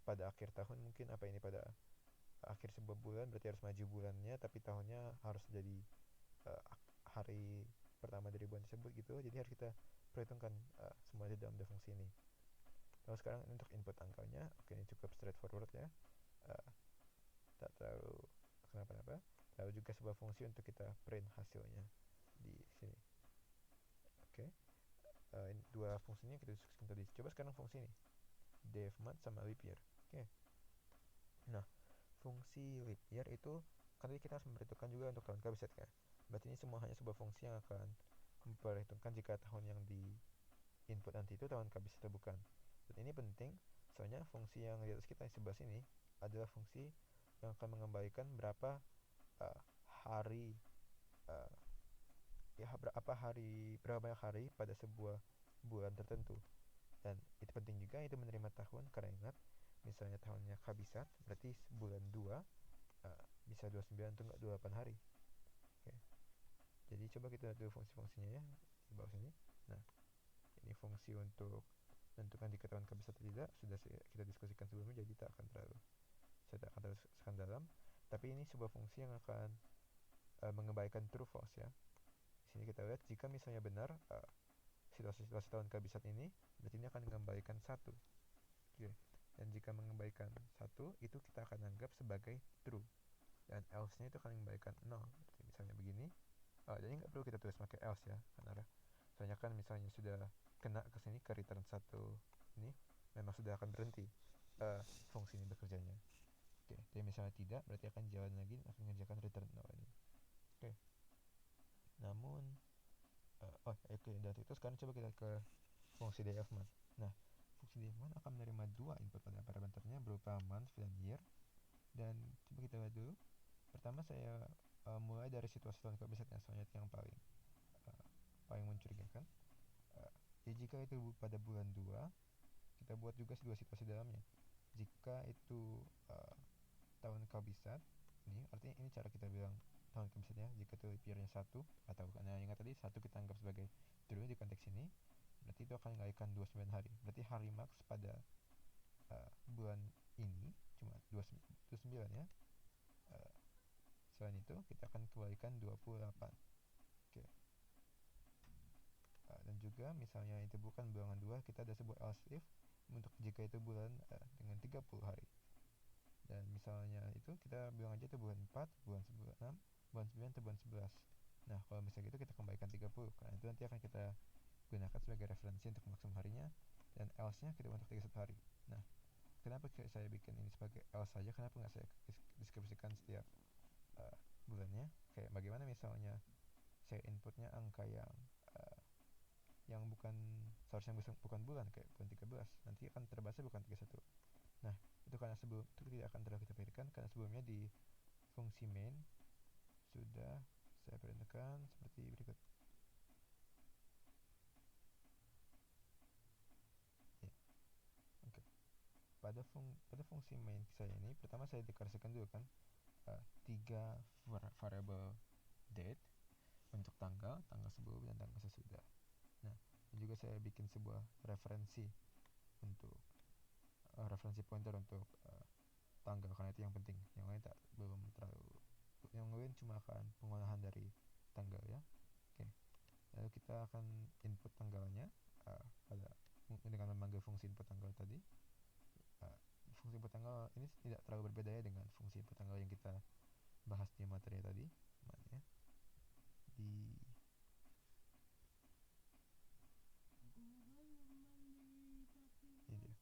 pada akhir tahun mungkin, apa ini pada akhir sebuah bulan, berarti harus maju bulannya tapi tahunnya harus jadi hari pertama dari bulan tersebut gitu. Jadi harus kita perhitungkan semua di dalam fungsi ini. Lalu sekarang untuk input angkanya, oke, ini cukup straightforward ya, tak terlalu kenapa-napa. Lalu juga sebuah fungsi untuk kita print hasilnya di sini. Oke, ini dua fungsinya kita diskusikan tadi. Coba sekarang fungsi ini, day of month sama leap year. Oke, nah fungsi leap year itu kan tadi kita harus memperhitungkan juga untuk tahun kabisat kan. Berarti ini semua hanya sebuah fungsi yang akan memperhitungkan jika tahun yang di input nanti itu tahun kabisat atau bukan. Dan ini penting soalnya fungsi yang di atas kita di sebelah sini adalah fungsi yang akan mengembalikan berapa hari berapa banyak hari pada sebuah bulan tertentu. Dan itu penting juga itu menerima tahun, karena ingat misalnya tahunnya kabisat berarti bulan 2 bisa 29 atau enggak 28 hari. Oke. Jadi coba kita lihat dulu fungsi-fungsinya ya di bawah sini. Nah, ini fungsi untuk menentukan jika tahun kabisat atau tidak sudah kita diskusikan sebelumnya, jadi saya tak akan teruskan dalam. Tapi ini sebuah fungsi yang akan mengembalikan true false ya. Di sini kita lihat jika misalnya benar situasi tahun kabisat ini, berarti ini akan mengembalikan 1. Oke. Dan jika mengembalikan 1, itu kita akan anggap sebagai true. Dan else-nya itu akan mengembalikan 0. Berarti misalnya begini. Jadi nggak perlu kita tulis pakai else ya, karena soalnya kan misalnya sudah kena ke sini ke return 1 ini, memang sudah akan berhenti fungsi ini bekerjanya. Oke, jadi misalnya tidak, berarti akan jalan lagi dan akan mengerjakan return 0 ini. Oke. Namun oke, dari itu sekarang coba kita ke fungsi day of month. Nah, fungsi day of month akan menerima dua input pada parameternya berupa month dan year. Dan coba kita lihat dulu. Pertama saya mulai dari situasi tahun kabisatnya, soalnya itu yang paling mencurigakan. Jadi jika itu pada bulan 2, kita buat juga dua situasi dalamnya. Jika itu tahun kabisat, ini artinya ini cara kita bilang tahun kabisatnya. Jika itu leap year-nya 1, atau karena ingat tadi 1 kita anggap sebagai true di konteks ini, berarti itu akan menggalakkan 29 hari. Berarti hari max pada bulan ini cuma 29 ya. Selain itu kita akan kembalikan 28. Oke. Dan juga misalnya itu bukan bulan 2, kita ada sebuah else if untuk jika itu bulan dengan 30 hari. Dan misalnya itu kita bilang aja itu bulan 4, bulan 6, bulan 9 atau bulan 11. Nah, kalau misalnya gitu kita kembalikan 30, karena itu nanti akan kita gunakan sebagai referensi untuk maksimum harinya, dan else-nya kita untuk 31 hari. Nah, kenapa saya bikin ini sebagai else saja, kenapa nggak saya deskripsikan setiap bulannya? Kayak bagaimana misalnya saya inputnya angka yang bukan seharusnya bukan bulan, kayak bulan 13, nanti akan terbaca bukan 31. Nah, itu karena sebelum itu tidak akan terlalu kita pikirkan, karena sebelumnya di fungsi main sudah saya perintahkan seperti berikut. Ya. Oke. Pada fungsi main saya ini, pertama saya deklarasikan dulu kan 3 variable date untuk tanggal sebelum dan tanggal sesudah. Nah, dan juga saya bikin sebuah referensi untuk referensi pointer untuk tanggal, karena itu yang penting. Yang lain belum terlalu, yang lain cuma akan pengolahan dari tanggal ya. Oke. Lalu kita akan input tanggalnya dengan memanggil fungsi input tanggal tadi. Fungsi input tanggal ini tidak terlalu berbeda ya dengan fungsi input tanggal yang kita bahas di materi tadi. Mana ya? Di ini dia.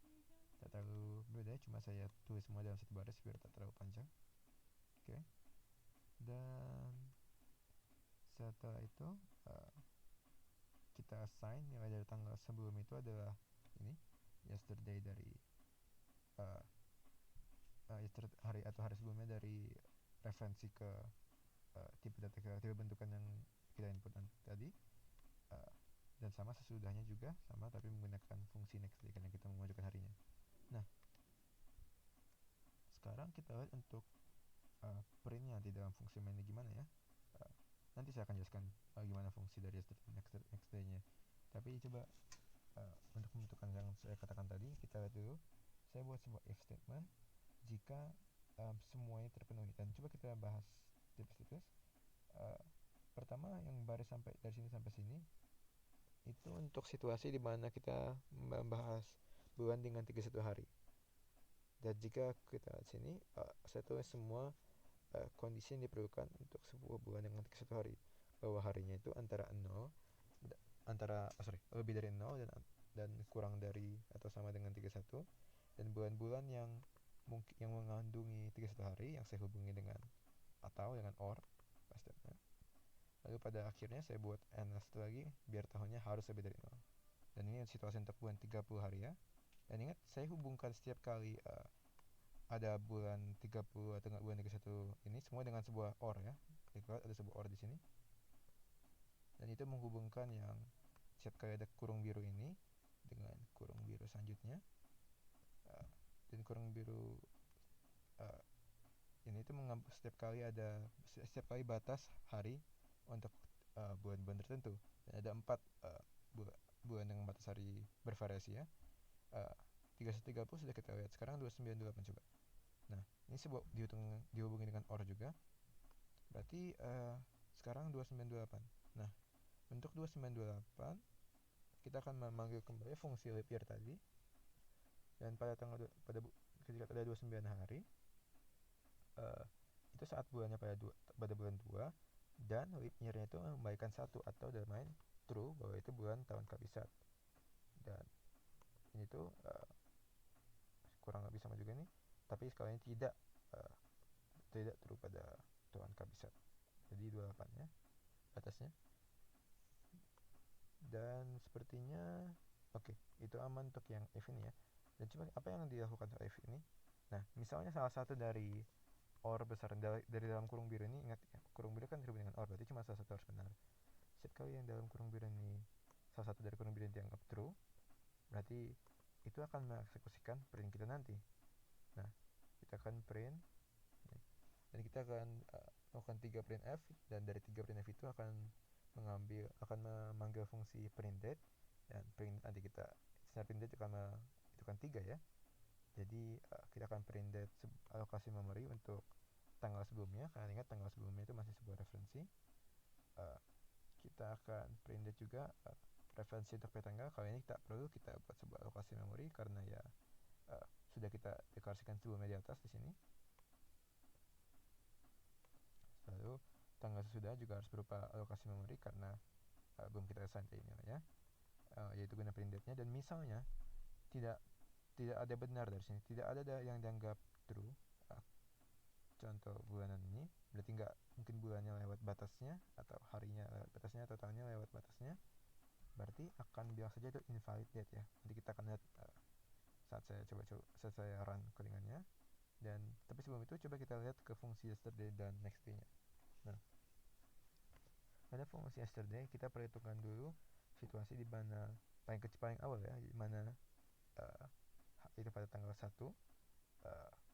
Tak terlalu berbeda, cuma saya tulis semua dalam satu baris biar tak terlalu panjang. Oke. Dan setelah itu kita assign nilai dari tanggal sebelum itu adalah ini yesterday dari hari atau hari sebelumnya dari referensi ke tipe data tipe bentukan yang kita input tadi, uh, dan sama sesudahnya juga sama tapi menggunakan fungsi next day karena kita memajukan harinya. Nah, sekarang kita lihat untuk printnya di dalam fungsi main gimana ya. Nanti saya akan jelaskan gimana fungsi dari next day-nya. Tapi coba untuk membentukkan yang saya katakan tadi, kita lihat dulu. Saya buat sebuah if statement jika semuanya terpenuhi, dan coba kita bahas tipis-tipis. Pertama, yang baris sampai dari sini sampai sini itu untuk situasi di mana kita membahas bulan dengan 31 hari. Dan jika kita lihat sini, saya tulis semua kondisi yang diperlukan untuk sebuah bulan dengan 31 hari, bahwa harinya itu antara 0 lebih dari 0 dan kurang dari atau sama dengan 31, dan bulan-bulan yang mengandungi 31 hari yang saya hubungi dengan atau dengan or pastinya. Lalu pada akhirnya saya buat ns lagi biar tahunnya harus lebih dari 0. Dan ini situasi untuk bulan 30 hari ya. Dan ingat, saya hubungkan setiap kali ada bulan 30 atau bulan 31 ini semua dengan sebuah or ya. Jadi ada sebuah or di sini. Dan itu menghubungkan yang setiap kali ada kurung biru ini dengan kurung biru selanjutnya. Dan kurung biru ini itu setiap kali batas hari untuk bulan-bulan tertentu. Dan ada 4 bulan dengan batas hari bervariasi ya. 3130 sudah kita lihat. Sekarang 2928 coba. Nah, ini dihubungi dengan OR juga. Berarti sekarang 2928. Nah, untuk 2928 kita akan memanggil kembali fungsi leap year tadi. Dan ketika ada 29 hari, itu saat bulannya pada bulan 2, dan leap year-nya itu mengembalikan 1 atau dalam lain true bahwa itu bulan tahun kabisat. Dan ini tuh kurang lebih sama juga nih, tapi sekali ini tidak true pada tahun kabisat. Jadi 28 ya atasnya. Dan sepertinya oke, itu aman untuk yang if ini ya. Dan coba apa yang dilakukan oleh if ini. Nah, misalnya salah satu dari or besar dari dalam kurung biru ini, ingat ya, kurung biru kan dihubungi dengan or, berarti cuma salah satu harus benar. Setiap kali yang dalam kurung biru ini salah satu dari kurung biru ini dianggap true, berarti itu akan mengeksekusikan print kita nanti. Nah, kita akan print dan kita akan melakukan 3 printf, dan dari 3 printf itu akan memanggil fungsi printed, dan print nanti kita printed itu kan 3 ya. Jadi kita akan printed alokasi memori untuk tanggal sebelumnya, karena ingat tanggal sebelumnya itu masih sebuah referensi. Kita akan printed juga referensi untuk tanggal. Kali ini tak perlu kita buat sebuah alokasi memori karena ya sudah kita deklarasikan sebelumnya di atas di sini. Lalu tanggal sesudah juga harus berupa alokasi memori karena belum kita assign email ya, yaitu guna printednya. Dan misalnya tidak ada benar dari sini, tidak ada yang dianggap true, contoh bulanan ini, berarti nggak mungkin bulannya lewat batasnya, atau harinya lewat batasnya, atau tahunnya lewat batasnya, berarti akan bilang saja itu invalid date ya. Nanti kita akan lihat saat saya run codingannya. Dan tapi sebelum itu coba kita lihat ke fungsi yesterday dan next day nya. Nah, pada fungsi yesterday kita perhitungkan dulu situasi di mana paling awal ya, di mana itu pada tanggal 1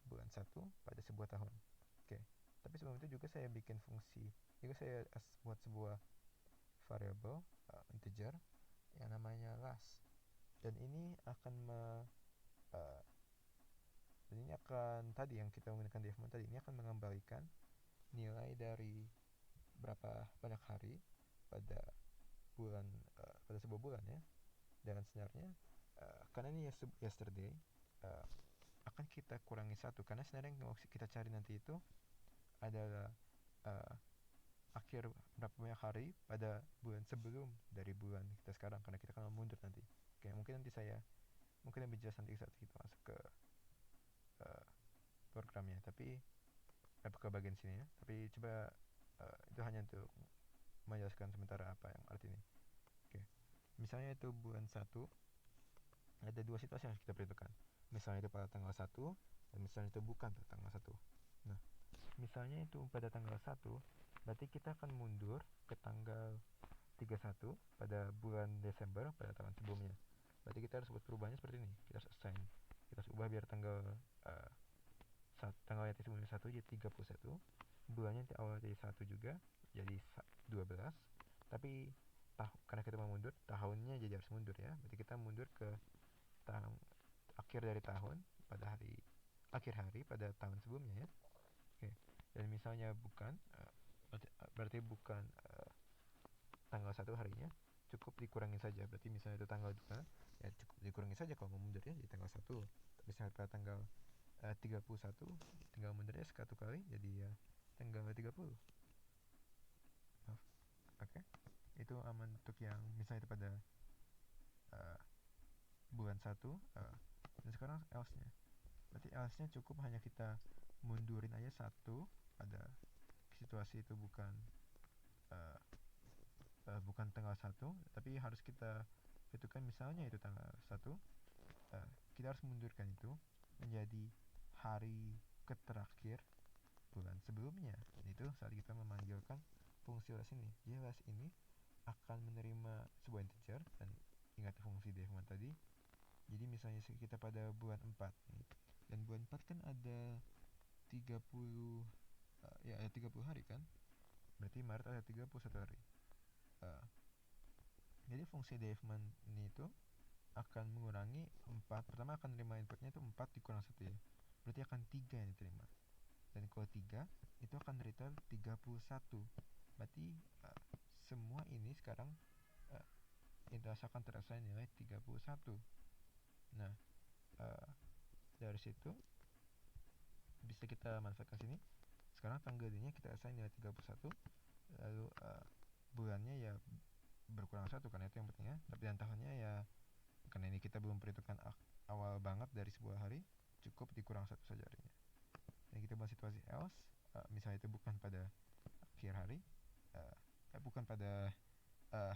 bulan 1 pada sebuah tahun. Oke. Tapi sebelum itu juga saya bikin fungsi, juga saya buat sebuah variable integer yang namanya last. Dan ini akan tadi yang kita menggunakan def mode tadi, ini akan mengembalikan nilai dari berapa banyak hari pada sebuah bulan ya. Dan sebenarnya karena ini yesterday, akan kita kurangi 1, karena sebenarnya yang mau kita cari nanti itu adalah akhir berapa banyak hari pada bulan sebelum dari bulan kita sekarang, karena kita akan mundur nanti. Oke, mungkin lebih jelas nanti saat kita masuk ke programnya, tapi ke bagian sini ya. Tapi coba itu hanya untuk menjelaskan sementara apa yang arti ini. Oke. Misalnya itu bulan 1, ada 2 situasi yang harus kita perhitungkan. misalnya itu pada tanggal 1 dan misalnya itu bukan pada tanggal 1. Nah, misalnya itu pada tanggal 1, berarti kita akan mundur ke tanggal 31 pada bulan Desember pada tahun sebelumnya. Berarti kita harus buat perubahannya seperti ini. Kita harus assign, kita harus ubah biar tanggal yang sebelumnya 1 jadi 31, bulannya awal dari 1 juga jadi 12, tapi karena kita mau mundur, tahunnya jadi harus mundur ya. Berarti kita mundur ke akhir dari tahun pada akhir hari pada tahun sebelumnya ya. Oke. Dan misalnya bukan berarti bukan tanggal 1 harinya, cukup dikurangin saja. Berarti misalnya itu tanggal 2, ya cukup dikurangin saja kalau mau mundur ya, jadi tanggal 1. Misalnya pada tanggal 31, tinggal mundurnya 1 kali jadi ya tanggal 30. Maaf. Oke. Itu aman untuk yang misalnya itu pada bulan 1. Dan sekarang else-nya. Berarti else-nya cukup hanya kita mundurin aja 1 pada situasi itu bukan tanggal 1, tapi harus kita tentukan misalnya itu tanggal 1. Kita harus mundurkan itu menjadi hari terakhir bulan sebelumnya. Dan itu saat kita memanggilkan fungsi les ini. Jadi les ini akan menerima sebuah integer, dan ingat fungsi def1 tadi. Jadi misalnya kita pada bulan 4 nih, dan bulan 4 kan ada 30 ada 30 hari kan. Berarti Maret ada 31 hari. Jadi fungsi def1 ini itu akan mengurangi 4. Pertama akan menerima inputnya itu 4 dikurang 1 ya. Berarti akan 3 yang diterima. Dan kalau 3 itu akan return 31. Berarti semua ini sekarang akan terasa nilai 31. Nah, dari situ bisa kita manfaatkan sini. Sekarang tanggal D-nya kita assign nilai 31. Lalu bulannya ya berkurang 1 karena itu yang pentingnya. Tapi dan tahunnya ya karena ini kita belum perhitungkan awal banget dari sebuah hari, cukup dikurang 1 saja harinya. Dan kita buat situasi else, misalnya itu bukan pada akhir hari, bukan pada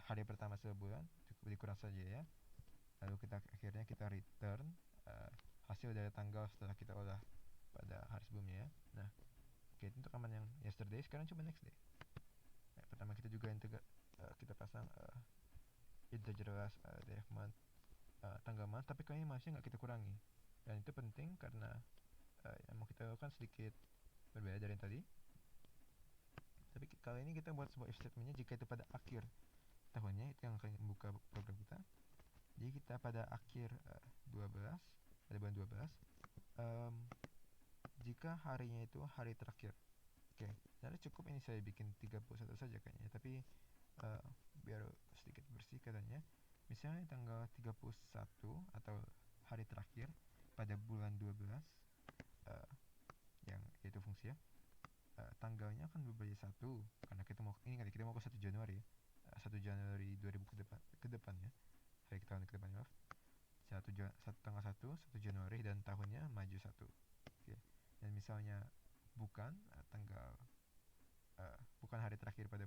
hari pertama sebulan, cukup dikurang saja ya. Lalu akhirnya kita return hasil dari tanggal setelah kita olah pada hari sebelumnya ya. Nah, oke, itu untuk aman yang yesterday. Sekarang coba next day. Pertama kita juga kita pasang integer def1 tanggal month, tapi kayaknya masih nggak kita kurangi. Dan itu penting karena yang mau kita lakukan sedikit berbeda dari yang tadi. Tapi kali ini kita buat sebuah if statementnya jika itu pada akhir tahunnya, itu yang akan membuka program kita. Jadi kita pada akhir 12, pada bulan 12, jika harinya itu hari terakhir. Oke, jadi cukup ini saya bikin 31 saja kayaknya, tapi biar sedikit bersih katanya. Misalnya tanggal 31 atau hari terakhir pada bulan 12, yang itu fungsi ya, tanggalnya akan berubah jadi 1 karena kita mau ke 1 Januari 1 Januari 2000 ke depan ya, hari tahun ke depan maaf. Tanggal 1 Januari dan tahunnya maju 1. Oke. Dan misalnya bukan bukan hari terakhir pada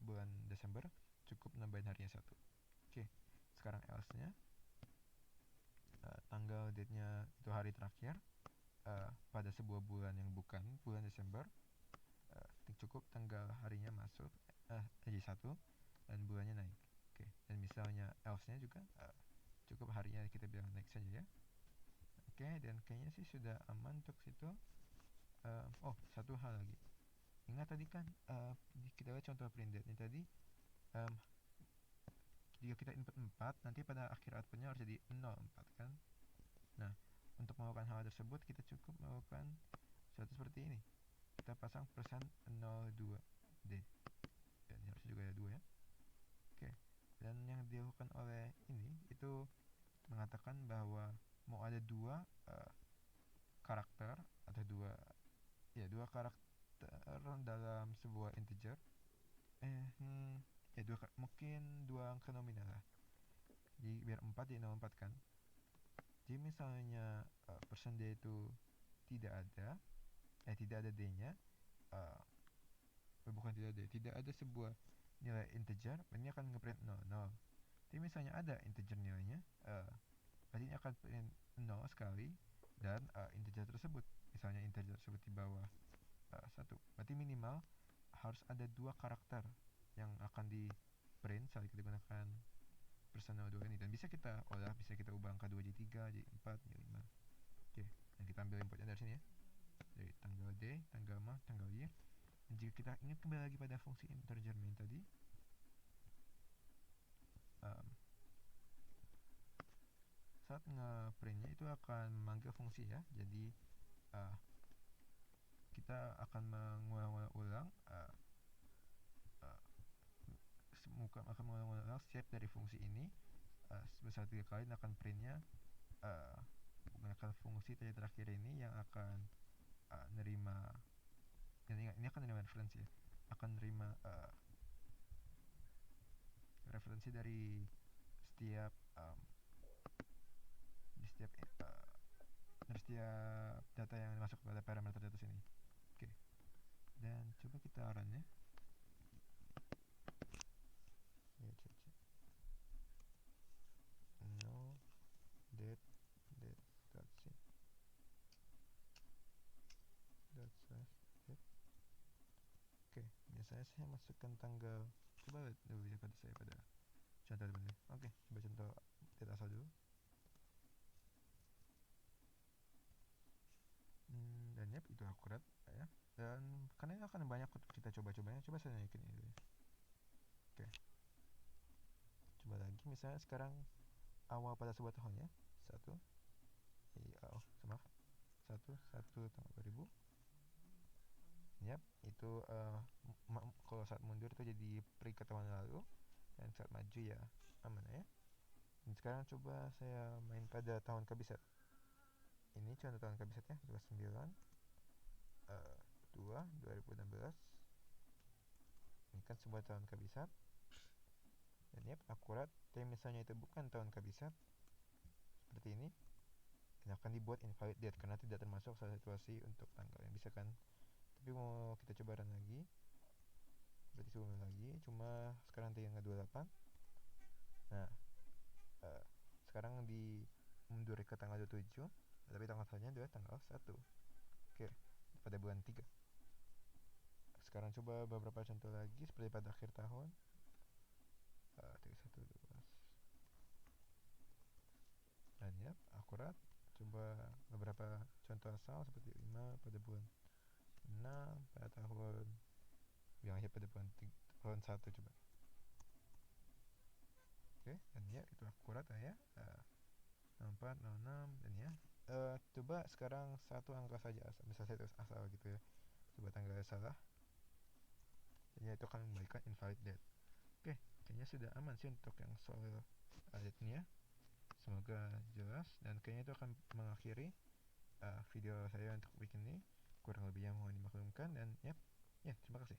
bulan Desember, cukup nambahin harinya 1. Oke. Sekarang else-nya tanggal date-nya itu hari terakhir pada sebuah bulan yang bukan bulan Desember, cukup tanggal harinya masuk jadi 1 dan bulannya naik. Oke. Dan misalnya else-nya juga cukup harinya kita bilang naik saja ya. Oke, dan kayaknya sih sudah aman untuk situ. Satu hal lagi. Ingat tadi kan kita lihat contoh print date-nya tadi, jika kita input 4, nanti pada akhir outputnya harus jadi 04 kan. Nah, untuk melakukan hal tersebut kita cukup melakukan sesuatu seperti ini. Kita pasang %02D, dan ini harus juga ada 2 ya. Oke. Dan yang dilakukan oleh ini itu mengatakan bahwa mau ada 2 karakter atau 2 karakter dalam sebuah integer. Mungkin 2 angka nominal lah. Jadi biar 4 jadi 04 kan. Jadi misalnya %d itu tidak ada d-nya, bukan tidak ada sebuah nilai integer, ini akan ngeprint 00. Jadi misalnya ada integer nilainya, berarti ini akan print 0 sekali, dan integer tersebut, misalnya integer tersebut di bawah 1, berarti minimal harus ada 2 karakter yang akan di print saat kita gunakan personal 2 ini, dan bisa kita olah, bisa kita ubah angka 2 jadi 3, jadi 4, jadi 5. Oke, dan kita ambil inputnya dari sini ya, dari tanggal D, tanggal M, tanggal Y. Dan jika kita ingin kembali lagi pada fungsi integer main tadi, saat nge-printnya itu akan memanggil fungsi ya, jadi kita akan mengulang-ulang akan mengulang-ulang shape dari fungsi ini sebesar 3 kali, dan akan printnya menggunakan fungsi terakhir ini yang akan nerima, ini akan nerima referensi ya, akan nerima referensi dari setiap data yang masuk pada parameter data sini. Oke, dan coba kita run ya. No date dot sync dot slash date. Oke, biasanya saya masukkan tanggal, coba lihat dulu ya pada saya pada contoh ini. Oke, coba contoh date asal dulu. Dan yep, itu akurat ya. Dan karena ini akan banyak kita coba-cobanya, coba saya naikin ini dulu. Oke, coba lagi, misalnya sekarang awal pada sebuah tahun ya, 1 tanggal 2000. Yap, itu kalau saat mundur itu jadi peringkat tahun lalu, dan saat maju ya aman ya. Dan sekarang coba saya main pada tahun kabisat. Ini contoh tahun kabisatnya 29 2016. Ini kan sebuah tahun kabisat, dan yap, akurat. Tapi misalnya itu bukan tahun kabisat seperti ini, ini akan dibuat invalid date karena tidak termasuk salah situasi untuk tanggal yang bisa kan. Tapi mau kita coba run lagi, berarti sebelum lagi, cuma sekarang tanggal 28. Nah, sekarang di mundur ke tanggal 27, tapi tanggal tahunnya adalah tanggal 1. Oke, pada bulan 3. Sekarang coba beberapa contoh lagi seperti pada akhir tahun, 31/12. Dan ya, akurat. Coba beberapa contoh asal seperti 5 pada bulan 6 pada tahun yang akhir pada bulan 1 coba. Oke, dan ya itu akurat ya. 04, 06, dan ya. Coba sekarang satu angka saja asal, bisa saya tulis asal gitu ya. Coba tanggalnya salah, dan ya itu akan memberikan invalid date. Oke, kayaknya sudah aman sih untuk yang soal date-nya. Semoga jelas, dan kayaknya itu akan mengakhiri video saya untuk bikin ini. Kurang lebihnya mohon dimaklumkan, dan ya terima kasih.